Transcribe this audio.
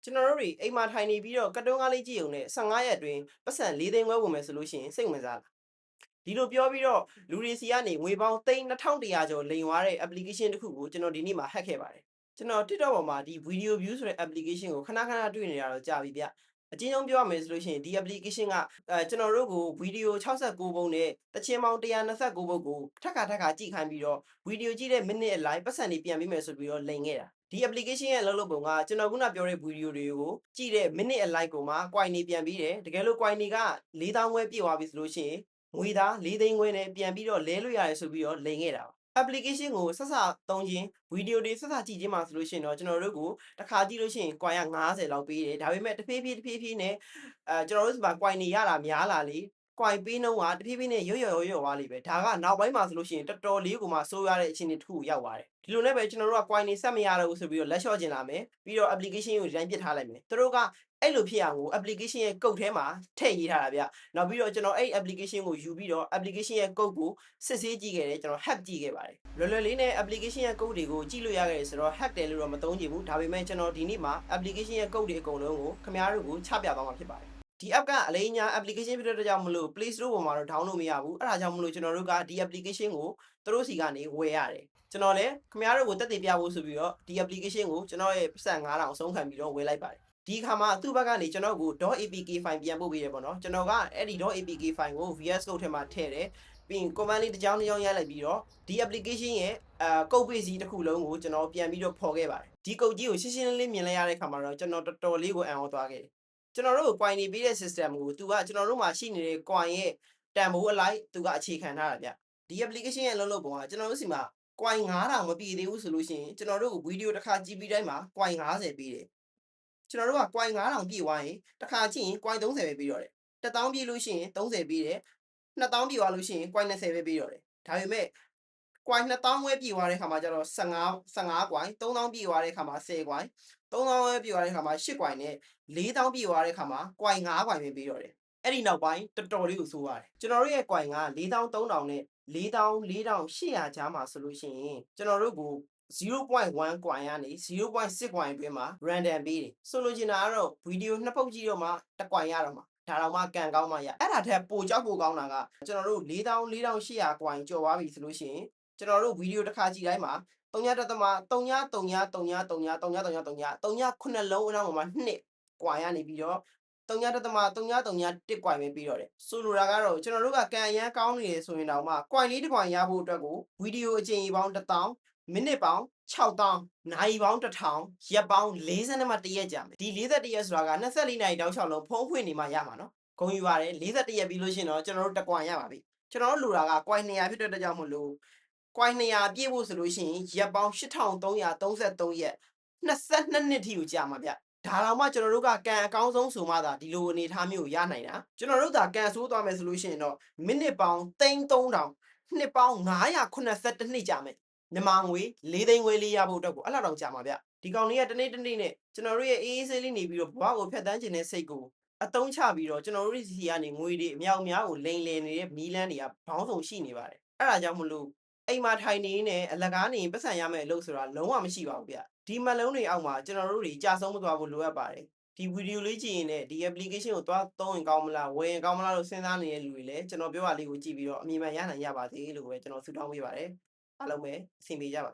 ကျွန်တော်တို့တွေအိမ်မှာထိုင်နေပြီးတော့ကတ်တုန်းကားလေးကြည့်ုံနဲ့15ရက်အတွင်းပတ်စံ4သိန်းခွဲဝင်မယ်ဆိုလို့ရှိရင်စိတ်ဝင်စားလားဒီလိုပြောပြီးတော့လူတွေစီကနေငွေပေါင်း3100ကျော်လိမ်သွားတဲ့ application တစ်ခုကိုကျွန်တော်ဒီနေ့မှာ hack ခဲ့ပါတယ်ကျွန်တော် TikTok ပေါ်မှာဒီ video view ဆိုတဲ့ application ကိုခဏခဏတွေ့နေရတော့ကြာပြီဗျအချင်းချင်းပြောရမယ်ဆိုလို့ရှိရင်ဒီ application ကကျွန်တော်တို့ကို video 69ပုံနဲ့တချင်းပေါင်း129ပုံကိုထပ်ခါကြည့်ခိုင်းပြီးတော့ video ကြည့်တဲ့ minute အလိုက်ပတ်စံတွေပြန်ပြီးမယ်ဆိုပြီးတော့လိမ်ခဲ့တာဒီ application ရဲ့အလုပ်လုပ်ပုံကကျွန်တော်ခုနပြောတဲ့ video တွေကိုကြည့်တဲ့ minute အလိုက်ကိုမှ coin တွေပြန်ပြီးတယ်တကယ်လို့ coin တွေက4000ခွဲပြည့်သွားပြီဆိုလို့ရှိရင်ငွေသား4သိန်းခွဲနဲ့ပြန်ပြီးတော့လဲလို့ရတယ်ဆိုပြီးတော့လိမ်ခဲ့တာပါ application ကိုဆက်သုံးခြင်း video တွေဆက်ကြည့်ခြင်းမှာဆိုလို့ရှိရင်တော့ကျွန်တော်တို့ကိုတစ်ခါကြည့်လို့ရှိရင် coin က90လောက်ပေးတယ်ဒါပေမဲ့တဖြည်းဖြည်းနဲ့ကျွန်တော်တို့ဒီမှာ coin တွေရတာများလာလေ coin ပေးနှုန်းကတဖြည်းဖြည်းနဲ့ရွသွားလိမ့်ပဲဒါကနောက်ပိုင်းမှာဆိုလို့ရှိရင်တော်တော်လေးကိုမှစိုးရတဲ့အခြေအနေတစ်ခုကိုရောက်သွားတယ်ဒီလိုနဲ့ပဲကျွန်တော်တို့က coin တွေဆက်မရတော့ဘူးဆိုပြီးတော့လက်လျှော့ကျင်လာမယ်ပြီးတော့ application ကိုဒီတိုင်းပစ်ထားလိုက်မယ်သူတို့ကအဲ့လိုဖြစ်အောင်ကို application ရဲ့ code ထဲမှာထည့်ရေးထားတာဗျနောက်ပြီးတော့ကျွန်တော်အဲ့ application ကိုယူပြီးတော့ application ရဲ့ code ကိုစစ်ဆေးကြည့်ခဲ့တယ်ကျွန်တော် hack ကြည့်ခဲ့ပါတယ်လွယ်လေးနဲ့ application ရဲ့ code တွေကိုကြည့်လို့ရခဲ့တယ်ဆိုတော့ hack တယ်လို့တော့မသုံးချင်ဘူးဒါပေမဲ့ကျွန်တော်ဒီနေ့မှာ application ရဲ့ code တွေအကုန်လုံးကိုခင်ဗျားတို့ကိုချပြသွားမှာဖြစ်ပါတယ်ဒီ app ကအလေးညာ application ဖြစ်တဲ့ကြောင့်မလို့ Play Store ပေါ်မှာတော့ download မရဘူးအဲ့ဒါကြောင့်မလို့ကျွန်တော်တို့ကဒီ application ကိုသူတို့စီကနေဝယ်ရတယ်ကျွန်တော်လည်းခင်ဗျားတို့ကိုတက်တည်ပြဖို့ဆိုပြီးတော့ဒီ application ကိုကျွန်တော်ရဲ့ပတ်စံ9000အဆုံးခံပြီးတော့ဝယ်လိုက်ပါတယ်ဒီအခါမှာသူ့ဘက်ကနေကျွန်တော်ကို .apk file ပြန်ပို့ပေးတယ်ပေါ့နော်ကျွန်တော်ကအဲ့ဒီ .apk file ကို VS Code ထဲမှာထည့်တယ်ပြီးရင် command လေးတစ်ကြောင်းရိုက်လိုက်ပြီးတော့ဒီ application ရဲ့code base ကြီးတစ်ခုလုံးကိုကျွန်တော်ပြန်ပြီးတော့ဖော်ခဲ့ပါတယ်ဒီ code ကြီးကိုရှင်းလင်းမြင်လိုက်ရတဲ့အခါမှာတော့ကျွန်တော်တော်တော်လေးကိုအံ့ဩသွားခဲ့တယ်ကျွန်တော်တို့ကို coin တွေပေးတဲ့ system ကိုသူကကျွန်တော်တို့မှာရှိနေတဲ့ coin ရဲ့တန်ဖိုးအလိုက်သူကအခြေခံထားတာဗျဒီ application ရဲ့လုံးပုံကကျွန်တော်တို့စီမှာ coin 9000မပြည့်သေးဘူးဆိုလို့ရှိရင်ကျွန်တော်တို့ကို video တစ်ခါကြည့်ပြီးတိုင်းမှာ coin 50ပေးတယ်ကျွန်တော်တို့က coin 9000ပြည့်သွားရင်တစ်ခါကြည့်ရင် coin 30ပဲပြီးတော့တယ်1000ပြည့်လို့ရှိရင်30ပေးတယ်2000ပြည့်သွားလို့ရှိရင် coin 20ပဲပြီးတော့တယ်ဒါပေမဲ့ coin 2000ခွဲပြည့်သွားတဲ့ခါမှာကျတော့15 coin 3000ပြည့်သွားတဲ့ခါမှာ10 coin 3000ခွဲပြည့်သွားတဲ့ခါမှာ8 coin နဲ့4000ပြည့်သွားတဲ့ခါမှာ coin 5 coin ပဲပြီးတော့တယ်အဲ့ဒီနောက်ပိုင်းတော်တော်လေးကိုဆိုးရတယ်ကျွန်တော်တို့ရဲ့ coin က4300နဲ့4400ကြားမှာဆိုလို့ရှိရင်ကျွန်တော်တို့ကို0.1 coin ကနေ0.6 coin အတွင်းမှာ random ပေးတယ်ဆိုလိုချင်တာကတော့ video နှစ်ပုတ်ကြည့်တော့မှတစ် coin ရတော့မှာဒါတော့မှကန်ကောင်းမှရအဲ့ဒါထက်ပိုကြောက်ဖို့ကောင်းတာကကျွန်တော်တို့4400 coin ကျော်သွားပြီဆိုလို့ရှိရင်ကျွန်တော်တို့ video တစ်ခါကြည့်တိုင်းမှာ3.333333333ခုနှစ်လုံးအနောက်မှာ2 coin ရနေပြီးတော့3.331 coin ပဲပြီးတော့တယ်ဆိုလိုတာကတော့ကျွန်တော်တို့ကကန်အရန်ကောင်းနေတယ်ဆိုရင်တော့မှ coin လေးတစ် coin ရဖို့အတွက်ကို video အကြိမ်ပေါင်း1000မိနစ်ပေါင်း6000နာရီပေါင်း1000ရက်ပေါင်း41ရက်ကြာမယ်ဒီ41ရက်ဆိုတာက24နာရီတောက်6လုံးဖုံးဖွင့်နေမှရမှာနော်ဂုံယူပါတယ်41ရက်ပြီးလို့ရှိရင်တော့ကျွန်တော်တို့တစ် coin ရပါပြီကျွန်တော်တို့လိုတာက coin 200ဖြစ်တဲ့အတွက်ကြောင့်မလို့ coin 200ပြည့်ဖို့ဆိုလို့ရှိရင်ရက်ပေါင်း8333ရက်22နှစ်ထိကိုကြာမှာဗျဒါတော့မှကျွန်တော်တို့ကကန်အကောင်းဆုံးဆိုမှသာဒီလိုအနေအထားမျိုးကိုရနိုင်တာကျွန်တော်တို့သာကန်ဆိုးသွားမယ်ဆိုလို့ရှိရင်တော့မိနစ်ပေါင်း3000နှစ်ပေါင်း982နှစ်ကြာမယ်မြန်မာငွေ4သိန်းခွဲလေးရဖို့အတွက်ကိုအဲ့လောက်တောင်ကြာမှာဗျဒီကောင်လေးကတနေ့နဲ့ကျွန်တော်တို့ရဲ့အေးအေးဆေးလေးနေပြီးတော့ဘဝကိုဖျက်ဆီးခြင်းတဲ့စိတ်ကိုအတုံးချပြီးတော့ကျွန်တော်တို့စီကနေငွေတွေအမြောက်များကိုလိမ်လည်နေတဲ့မီးလန်းတွေကဘောင်းဆောင်ရှိနေပါတယ်အဲ့ဒါကြောင့်မလို့အိမ်မှာထိုင်နေနေအလကားနေပတ်စံရမယ်အလုပ်ဆိုတာလုံးဝမရှိပါဘူးဗျဒီမလုံးတွေအောက်မှာကျွန်တော်တို့တွေကြာဆုံးမသွားဖို့လိုအပ်ပါတယ်ဒီဗီဒီယိုလေးကြည့်ရင်လည်းဒီ application ကိုသွားသုံးရင်ကောင်းမလားဝယ်ရင်ကောင်းမလားလို့စဉ်းစားနေတဲ့လူတွေလည်းကျွန်တော်ပြောတာလေးကိုကြည့်ပြီးတော့အမြင်မှန်ရနိုင်ရပါသေးလို့ပဲကျွန်တော်ဆုတောင်းပေးပါတယ်အားလုံးပဲအဆင်ပြေကြပါ